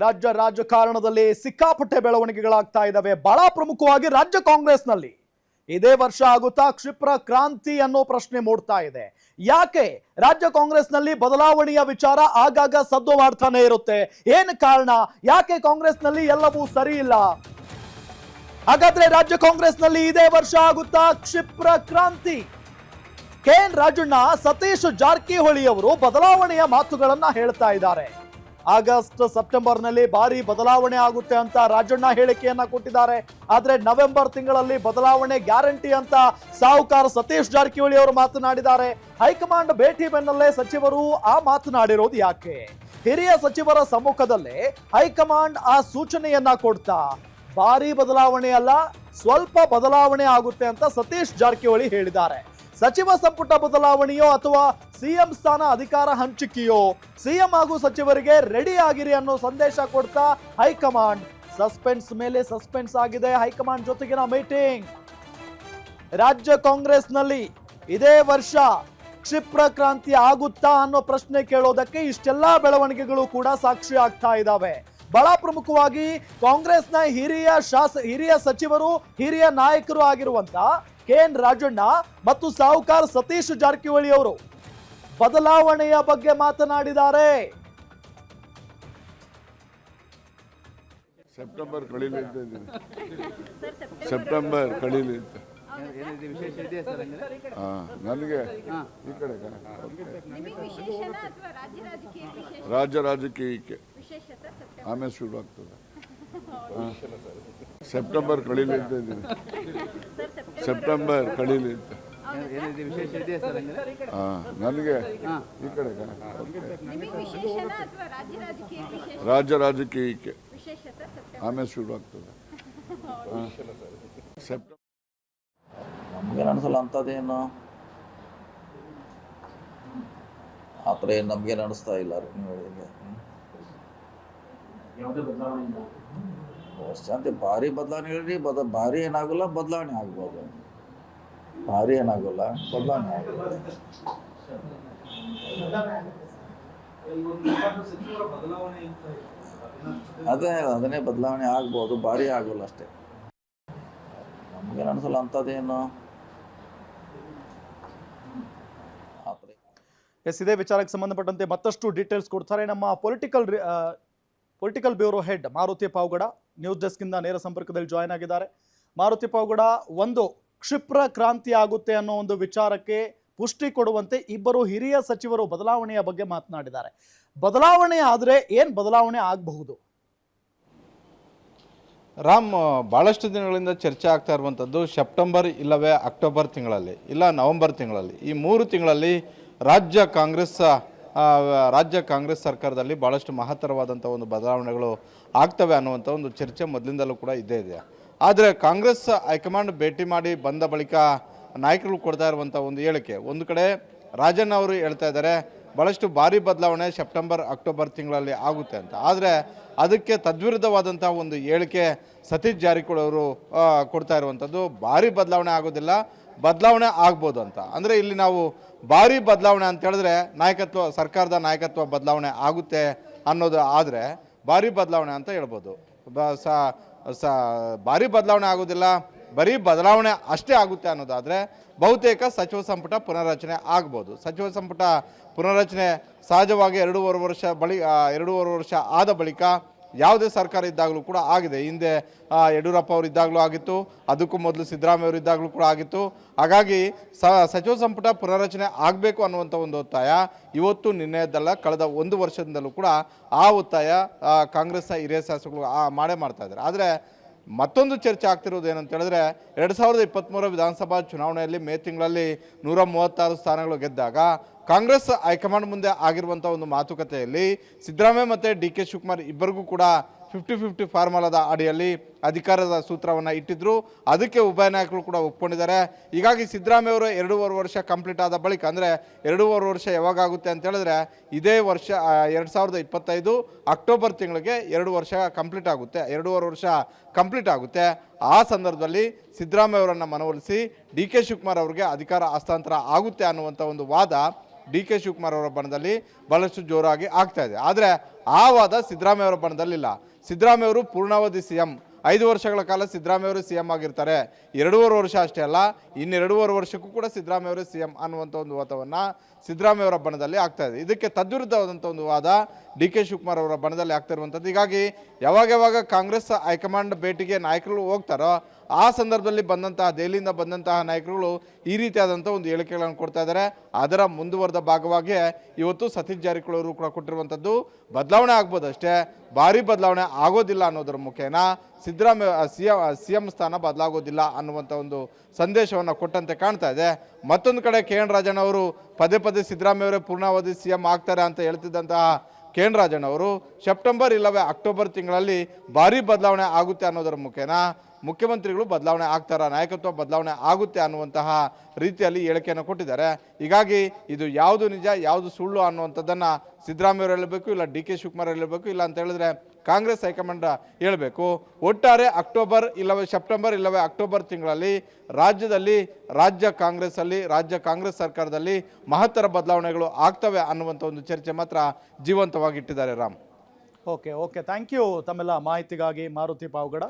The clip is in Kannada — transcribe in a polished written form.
ರಾಜ್ಯ ರಾಜಕಾರಣದಲ್ಲಿ ಸಿಕ್ಕಾಪಟ್ಟೆ ಬೆಳವಣಿಗೆಗಳಾಗ್ತಾ ಇದ್ದಾವೆ. ಬಹಳ ಪ್ರಮುಖವಾಗಿ ರಾಜ್ಯ ಕಾಂಗ್ರೆಸ್ನಲ್ಲಿ ಇದೇ ವರ್ಷ ಆಗುತ್ತಾ ಕ್ಷಿಪ್ರ ಕ್ರಾಂತಿ ಅನ್ನೋ ಪ್ರಶ್ನೆ ಮೂಡ್ತಾ ಇದೆ. ಯಾಕೆ ರಾಜ್ಯ ಕಾಂಗ್ರೆಸ್ನಲ್ಲಿ ಬದಲಾವಣೆಯ ವಿಚಾರ ಆಗಾಗ ಸದ್ದು ಮಾಡ್ತಾನೆ ಇರುತ್ತೆ? ಏನು ಕಾರಣ? ಯಾಕೆ ಕಾಂಗ್ರೆಸ್ನಲ್ಲಿ ಎಲ್ಲವೂ ಸರಿ ಇಲ್ಲ? ಹಾಗಾದ್ರೆ ರಾಜ್ಯ ಕಾಂಗ್ರೆಸ್ನಲ್ಲಿ ಇದೇ ವರ್ಷ ಆಗುತ್ತಾ ಕ್ಷಿಪ್ರ ಕ್ರಾಂತಿ? KN ರಾಜಣ್ಣ, ಸತೀಶ್ ಜಾರಕಿಹೊಳಿ ಅವರು ಬದಲಾವಣೆಯ ಮಾತುಗಳನ್ನ ಹೇಳ್ತಾ ಇದ್ದಾರೆ. ಆಗಸ್ಟ್ ಸೆಪ್ಟೆಂಬರ್ನಲ್ಲಿ ಭಾರಿ ಬದಲಾವಣೆ ಆಗುತ್ತೆ ಅಂತ ರಾಜಣ್ಣ ಹೇಳಿಕೆಯನ್ನ ಕೊಟ್ಟಿದ್ದಾರೆ. ಆದ್ರೆ ನವೆಂಬರ್ ತಿಂಗಳಲ್ಲಿ ಬದಲಾವಣೆ ಗ್ಯಾರಂಟಿ ಅಂತ ಸಾಹುಕಾರ ಸತೀಶ್ ಜಾರಕಿಹೊಳಿ ಅವರು ಮಾತನಾಡಿದ್ದಾರೆ. ಹೈಕಮಾಂಡ್ ಭೇಟಿ ಬೆನ್ನಲ್ಲೇ ಸಚಿವರು ಆ ಮಾತನಾಡಿರೋದು ಯಾಕೆ? ಹಿರಿಯ ಸಚಿವರ ಸಮ್ಮುಖದಲ್ಲೇ ಹೈಕಮಾಂಡ್ ಆ ಸೂಚನೆಯನ್ನ ಕೊಡ್ತಾ ಭಾರಿ ಬದಲಾವಣೆ ಅಲ್ಲ, ಸ್ವಲ್ಪ ಬದಲಾವಣೆ ಆಗುತ್ತೆ ಅಂತ ಸತೀಶ್ ಜಾರಕಿಹೊಳಿ ಹೇಳಿದ್ದಾರೆ. ಸಚಿವ ಸಂಪುಟ ಬದಲಾವಣೆಯೋ ಅಥವಾ ಸಿಎಂ ಸ್ಥಾನ ಅಧಿಕಾರ ಹಂಚಿಕೆಯೋ, ಸಿಎಂ ಹಾಗೂ ಸಚಿವರಿಗೆ ರೆಡಿ ಆಗಿರಿ ಅನ್ನೋ ಸಂದೇಶ ಕೊಡ್ತಾ ಹೈಕಮಾಂಡ್ ಸಸ್ಪೆನ್ಸ್ ಮೇಲೆ ಸಸ್ಪೆನ್ಸ್ ಆಗಿದೆ. ಹೈಕಮಾಂಡ್ ಜೊತೆಗಿನ ಮೀಟಿಂಗ್. ರಾಜ್ಯ ಕಾಂಗ್ರೆಸ್ನಲ್ಲಿ ಇದೇ ವರ್ಷ ಕ್ಷಿಪ್ರ ಕ್ರಾಂತಿ ಆಗುತ್ತಾ ಅನ್ನೋ ಪ್ರಶ್ನೆ ಕೇಳೋದಕ್ಕೆ ಇಷ್ಟೆಲ್ಲಾ ಬೆಳವಣಿಗೆಗಳು ಕೂಡ ಸಾಕ್ಷಿ ಆಗ್ತಾ ಇದ್ದಾವೆ. ಬಹಳ ಪ್ರಮುಖವಾಗಿ ಕಾಂಗ್ರೆಸ್ನ ಹಿರಿಯ ಸಚಿವರು, ಹಿರಿಯ ನಾಯಕರು ಆಗಿರುವಂತ KN ರಾಜಣ್ಣ ಮತ್ತು ಸಾಹುಕಾರ ಸತೀಶ್ ಜಾರಕಿಹೊಳಿ ಅವರು ಬದಲಾವಣೆಯ ಬಗ್ಗೆ ಮಾತನಾಡಿದ್ದಾರೆ. ಸೆಪ್ಟೆಂಬರ್ ಕಳೀಲಿ ಅಂತ ಇದ್ದೀನಿ. ಸೆಪ್ಟೆಂಬರ್ ಕಳೀಲಿ ಅಂತ ನನಗೆ ಈ ಕಡೆ ರಾಜ್ಯ ರಾಜಕೀಯಕ್ಕೆ ಆಮೇಲೆ ಶುರು ಆಗ್ತದೆ. ಸೆಪ್ಟೆಂಬರ್ ಕಳೀಲಿ ಅಂತ ಇದ್ದೀನಿ. ಸೆಪ್ಟೆಂಬರ್ ಕಳೀಲಿ ಅಂತ ನನಗೆ ಈ ಕಡೆ ರಾಜ್ಯ ರಾಜಕೀಯಕ್ಕೆ ಆಮೇಲೆ ಶುರು ಆಗ್ತದೆ. ನಮ್ಗೇನು ಅನಿಸಲ್ಲ ಅಂಥದ್ದೇನು ಆ ಥರ ಏನು ನಮ್ಗೇನು ಅನಿಸ್ತಾ ಇಲ್ಲ. ವರ್ಷಾಂತಿ ಭಾರಿ ಬದಲಾವಣೆ ಹೇಳ್ರಿ, ಭಾರಿ ಏನಾಗಲ್ಲ, ಬದಲಾವಣೆ ಆಗ್ಬೋದು. ಭಾರಿ ಏನಾಗಲ್ಲ, ಬದಲಾವಣೆ ಆಗ್ಬೋದು. ಅದನ್ನೇ ಬದಲಾವಣೆ ಆಗ್ಬೋದು, ಭಾರಿ ಆಗೋಲ್ಲ ಅಷ್ಟೇ. ನಮ್ಗೇನು ಅನಿಸಲ್ಲ ಅಂಥದ್ದೇನು. ಎಸ್, ಇದೇ ವಿಚಾರಕ್ಕೆ ಸಂಬಂಧಪಟ್ಟಂತೆ ಮತ್ತಷ್ಟು ಡೀಟೇಲ್ಸ್ ಕೊಡ್ತಾರೆ ನಮ್ಮ political bureau head Maruti Pavagada. News desk ಇಂದ ನೇರ ಸಂಪರ್ಕದಲ್ಲಿ ಜಾಯ್ನ್ ಆಗಿದ್ದಾರೆ. ಮಾರುತಿ ಪಾವಗಡ, ಒಂದು ಕ್ಷಿಪ್ರ ಕ್ರಾಂತಿ ಆಗುತ್ತೆ ಅನ್ನೋ ಒಂದು ವಿಚಾರಕ್ಕೆ ಪುಷ್ಟಿ ಕೊಡುವಂತೆ ಇಬ್ಬರು ಹಿರಿಯ ಸಚಿವರು ಬದಲಾವಣೆಯ ಬಗ್ಗೆ ಮಾತನಾಡಿದ್ದಾರೆ. ಬದಲಾವಣೆ ಆದರೆ ಏನು ಬದಲಾವಣೆ ಆಗಬಹುದು? ರಾಮ್, ಭಾಳಷ್ಟು ದಿನಗಳಿಂದ ಚರ್ಚೆ ಆಗ್ತಾ ಇರುವಂಥದ್ದು ಸೆಪ್ಟೆಂಬರ್ ಇಲ್ಲವೇ ಅಕ್ಟೋಬರ್ ತಿಂಗಳಲ್ಲಿ, ಇಲ್ಲ ನವೆಂಬರ್ ತಿಂಗಳಲ್ಲಿ, ಈ 3 ತಿಂಗಳಲ್ಲಿ ರಾಜ್ಯ ಕಾಂಗ್ರೆಸ್ ಸರ್ಕಾರದಲ್ಲಿ ಭಾಳಷ್ಟು ಮಹತ್ತರವಾದಂಥ ಒಂದು ಬದಲಾವಣೆಗಳು ಆಗ್ತವೆ ಅನ್ನುವಂಥ ಒಂದು ಚರ್ಚೆ ಮೊದಲಿಂದಲೂ ಕೂಡ ಇದ್ದೇ ಇದೆ. ಆದರೆ ಕಾಂಗ್ರೆಸ್ ಹೈಕಮಾಂಡ್ ಭೇಟಿ ಮಾಡಿ ಬಂದ ಬಳಿಕ ನಾಯಕರು ಕೊಡ್ತಾ ಇರುವಂಥ ಒಂದು ಹೇಳಿಕೆ, ಒಂದು ಕಡೆ ರಾಜಣ್ಣ ಅವರು ಹೇಳ್ತಾ ಇದ್ದಾರೆ ಭಾಳಷ್ಟು ಭಾರಿ ಬದಲಾವಣೆ ಸೆಪ್ಟೆಂಬರ್ ಅಕ್ಟೋಬರ್ ತಿಂಗಳಲ್ಲಿ ಆಗುತ್ತೆ ಅಂತ. ಆದರೆ ಅದಕ್ಕೆ ತದ್ವಿರುದ್ಧವಾದಂಥ ಒಂದು ಹೇಳಿಕೆ ಸತೀಶ್ ಜಾರಕಿಹೊಳಿ ಅವರು ಕೊಡ್ತಾ ಇರುವಂಥದ್ದು, ಭಾರಿ ಬದಲಾವಣೆ ಆಗೋದಿಲ್ಲ, ಬದಲಾವಣೆ ಆಗ್ಬೋದು ಅಂತ. ಅಂದರೆ ಇಲ್ಲಿ ನಾವು ಭಾರಿ ಬದಲಾವಣೆ ಅಂತ ಹೇಳಿದ್ರೆ ಸರ್ಕಾರದ ನಾಯಕತ್ವ ಬದಲಾವಣೆ ಆಗುತ್ತೆ ಅನ್ನೋದು ಆದರೆ ಭಾರಿ ಬದಲಾವಣೆ ಅಂತ ಹೇಳ್ಬೋದು. ಭಾರಿ ಬದಲಾವಣೆ ಆಗೋದಿಲ್ಲ, ಬರೀ ಬದಲಾವಣೆ ಅಷ್ಟೇ ಆಗುತ್ತೆ ಅನ್ನೋದಾದರೆ ಬಹುತೇಕ ಸಚಿವ ಸಂಪುಟ ಪುನರ್ರಚನೆ ಆಗ್ಬೋದು. ಸಚಿವ ಸಂಪುಟ ಪುನರ್ರಚನೆ ಸಹಜವಾಗಿ 2.5 ವರ್ಷ ಆದ ಬಳಿಕ ಯಾವುದೇ ಸರ್ಕಾರ ಇದ್ದಾಗಲೂ ಕೂಡ ಆಗಿದೆ. ಹಿಂದೆ ಯಡಿಯೂರಪ್ಪ ಅವರು ಇದ್ದಾಗಲೂ ಆಗಿತ್ತು, ಅದಕ್ಕೂ ಮೊದಲು ಸಿದ್ದರಾಮಯ್ಯ ಅವರು ಇದ್ದಾಗಲೂ ಕೂಡ ಆಗಿತ್ತು. ಹಾಗಾಗಿ ಸಚಿವ ಸಂಪುಟ ಪುನರ್ರಚನೆ ಆಗಬೇಕು ಅನ್ನುವಂಥ ಒಂದು ಒತ್ತಾಯ ಇವತ್ತು ನಿನ್ನೆಯದ್ದಲ್ಲ, ಕಳೆದ 1 ವರ್ಷದಿಂದಲೂ ಕೂಡ ಆ ಒತ್ತಾಯ ಕಾಂಗ್ರೆಸ್ನ ಹಿರಿಯ ಶಾಸಕರು ಮಾಡೇ ಮಾಡ್ತಾ ಇದ್ದಾರೆ. ಆದರೆ ಮತ್ತೊಂದು ಚರ್ಚೆ ಆಗ್ತಿರೋದು ಏನಂತ ಹೇಳಿದ್ರೆ 2023 ವಿಧಾನಸಭಾ ಚುನಾವಣೆಯಲ್ಲಿ ಮೇ ತಿಂಗಳಲ್ಲಿ 136 ಸ್ಥಾನಗಳು ಗೆದ್ದಾಗ ಕಾಂಗ್ರೆಸ್ ಹೈಕಮಾಂಡ್ ಮುಂದೆ ಆಗಿರುವಂಥ ಒಂದು ಮಾತುಕತೆಯಲ್ಲಿ ಸಿದ್ದರಾಮಯ್ಯ ಮತ್ತು DK ಶಿವಕುಮಾರ್ ಇಬ್ಬರಿಗೂ ಕೂಡ 50-50 ಫಾರ್ಮುಲಾದ ಅಡಿಯಲ್ಲಿ ಅಧಿಕಾರದ ಸೂತ್ರವನ್ನು ಇಟ್ಟಿದ್ರು. ಅದಕ್ಕೆ ಉಭಯ ನಾಯಕರು ಕೂಡ ಒಪ್ಕೊಂಡಿದ್ದಾರೆ. ಹೀಗಾಗಿ ಸಿದ್ದರಾಮಯ್ಯ ಅವರು 2.5 ವರ್ಷ ಕಂಪ್ಲೀಟ್ ಆದ ಬಳಿಕ, ಅಂದರೆ 2.5 ವರ್ಷ ಯಾವಾಗ ಆಗುತ್ತೆ ಅಂತ ಹೇಳಿದ್ರೆ ಇದೇ ವರ್ಷ 2025 ಅಕ್ಟೋಬರ್ ತಿಂಗಳಿಗೆ 2 ವರ್ಷ ಕಂಪ್ಲೀಟ್ ಆಗುತ್ತೆ, 2.5 ವರ್ಷ ಕಂಪ್ಲೀಟ್ ಆಗುತ್ತೆ. ಆ ಸಂದರ್ಭದಲ್ಲಿ ಸಿದ್ದರಾಮಯ್ಯ ಅವರನ್ನು ಮನವೊಲಿಸಿ DK ಶಿವಕುಮಾರ್ ಅವರಿಗೆ ಅಧಿಕಾರ ಹಸ್ತಾಂತರ ಆಗುತ್ತೆ ಅನ್ನುವಂಥ ಒಂದು ವಾದ ಡಿ ಕೆ ಶಿವಕುಮಾರ್ ಅವರ ಬಣದಲ್ಲಿ ಬಹಳಷ್ಟು ಜೋರಾಗಿ ಆಗ್ತಾ ಇದೆ. ಆದರೆ ಆ ವಾದ ಸಿದ್ದರಾಮಯ್ಯ ಅವರ ಬಣದಲ್ಲಿಲ್ಲ. ಸಿದ್ದರಾಮಯ್ಯ ಅವರು ಪೂರ್ಣಾವಧಿ CM, 5 ವರ್ಷಗಳ ಕಾಲ ಸಿದ್ದರಾಮಯ್ಯ ಅವರು CM ಆಗಿರ್ತಾರೆ. 2.5 ವರ್ಷ ಅಷ್ಟೇ ಅಲ್ಲ, ಇನ್ನು 2.5 ವರ್ಷಕ್ಕೂ ಕೂಡ ಸಿದ್ದರಾಮಯ್ಯ ಅವರು CM ಅನ್ನುವಂಥ ಒಂದು ವಾದವನ್ನು ಸಿದ್ದರಾಮಯ್ಯ ಅವರ ಬಣದಲ್ಲಿ ಆಗ್ತಾ ಇದೆ. ಇದಕ್ಕೆ ತದ್ವಿರುದ್ಧವಾದಂಥ ಒಂದು ವಾದ ಡಿ ಕೆ ಶಿವಕುಮಾರ್ ಅವರ ಬಣದಲ್ಲಿ ಆಗ್ತಾ ಇರುವಂಥದ್ದು. ಹೀಗಾಗಿ ಯಾವಾಗ ಕಾಂಗ್ರೆಸ್ ಹೈಕಮಾಂಡ್ ಭೇಟಿಗೆ ನಾಯಕರು ಹೋಗ್ತಾರೋ ಆ ಸಂದರ್ಭದಲ್ಲಿ ಬಂದಂತಹ ದೆಹಲಿಯಿಂದ ಬಂದಂತಹ ನಾಯಕರುಗಳು ಈ ರೀತಿಯಾದಂಥ ಒಂದು ಹೇಳಿಕೆಗಳನ್ನು ಕೊಡ್ತಾ ಇದ್ದಾರೆ. ಅದರ ಮುಂದುವರೆದ ಭಾಗವಾಗಿ ಇವತ್ತು ಸತೀಶ್ ಜಾರಕಿಹೊಳಿ ಅವರು ಕೂಡ ಕೊಟ್ಟಿರುವಂಥದ್ದು ಬದಲಾವಣೆ ಆಗ್ಬೋದು ಅಷ್ಟೇ, ಭಾರಿ ಬದಲಾವಣೆ ಆಗೋದಿಲ್ಲ ಅನ್ನೋದರ ಮುಖೇನ ಸಿದ್ದರಾಮಯ್ಯ CM ಸ್ಥಾನ ಬದಲಾಗೋದಿಲ್ಲ ಅನ್ನುವಂಥ ಒಂದು ಸಂದೇಶವನ್ನು ಕೊಟ್ಟಂತೆ ಕಾಣ್ತಾ ಇದೆ. ಮತ್ತೊಂದು ಕಡೆ KN ರಾಜಣ್ಣ ಅವರು ಪದೇ ಸಿದ್ದರಾಮಯ್ಯ ಅವರೇ ಪೂರ್ಣಾವಧಿ CM ಆಗ್ತಾರೆ ಅಂತ ಹೇಳ್ತಿದ್ದಂತಹ KN ರಾಜಣ್ಣ ಅವರು ಸೆಪ್ಟೆಂಬರ್ ಇಲ್ಲವೇ ಅಕ್ಟೋಬರ್ ತಿಂಗಳಲ್ಲಿ ಭಾರಿ ಬದಲಾವಣೆ ಆಗುತ್ತೆ ಅನ್ನೋದರ ಮುಖೇನ ಮುಖ್ಯಮಂತ್ರಿಗಳು ಬದಲಾವಣೆ ಆಗ್ತಾರ, ನಾಯಕತ್ವ ಬದಲಾವಣೆ ಆಗುತ್ತೆ ಅನ್ನುವಂತಹ ರೀತಿಯಲ್ಲಿ ಹೇಳಿಕೆಯನ್ನು ಕೊಟ್ಟಿದ್ದಾರೆ. ಹೀಗಾಗಿ ಇದು ಯಾವುದು ನಿಜ ಯಾವುದು ಸುಳ್ಳು ಅನ್ನುವಂಥದ್ದನ್ನು ಸಿದ್ದರಾಮಯ್ಯ ಅವರು ಹೇಳಬೇಕು, ಇಲ್ಲ ಡಿ ಕೆ ಶಿವಕುಮಾರ್ ಹೇಳಬೇಕು, ಇಲ್ಲ ಅಂತ ಹೇಳಿದ್ರೆ ಕಾಂಗ್ರೆಸ್ ಹೈಕಮಾಂಡ್ ಹೇಳಬೇಕು. ಒಟ್ಟಾರೆ ಅಕ್ಟೋಬರ್ ಇಲ್ಲವೇ ಸೆಪ್ಟೆಂಬರ್ ಇಲ್ಲವೇ ಅಕ್ಟೋಬರ್ ತಿಂಗಳಲ್ಲಿ ರಾಜ್ಯ ಕಾಂಗ್ರೆಸ್ ಸರ್ಕಾರದಲ್ಲಿ ಮಹತ್ತರ ಬದಲಾವಣೆಗಳು ಆಗ್ತವೆ ಅನ್ನುವಂಥ ಒಂದು ಚರ್ಚೆ ಮಾತ್ರ ಜೀವಂತವಾಗಿಟ್ಟಿದ್ದಾರೆ. ರಾಮ್, ಓಕೆ ಥ್ಯಾಂಕ್ ಯು ತಮ್ಮೆಲ್ಲ ಮಾಹಿತಿಗಾಗಿ ಮಾರುತಿ ಪಾವಗಡ.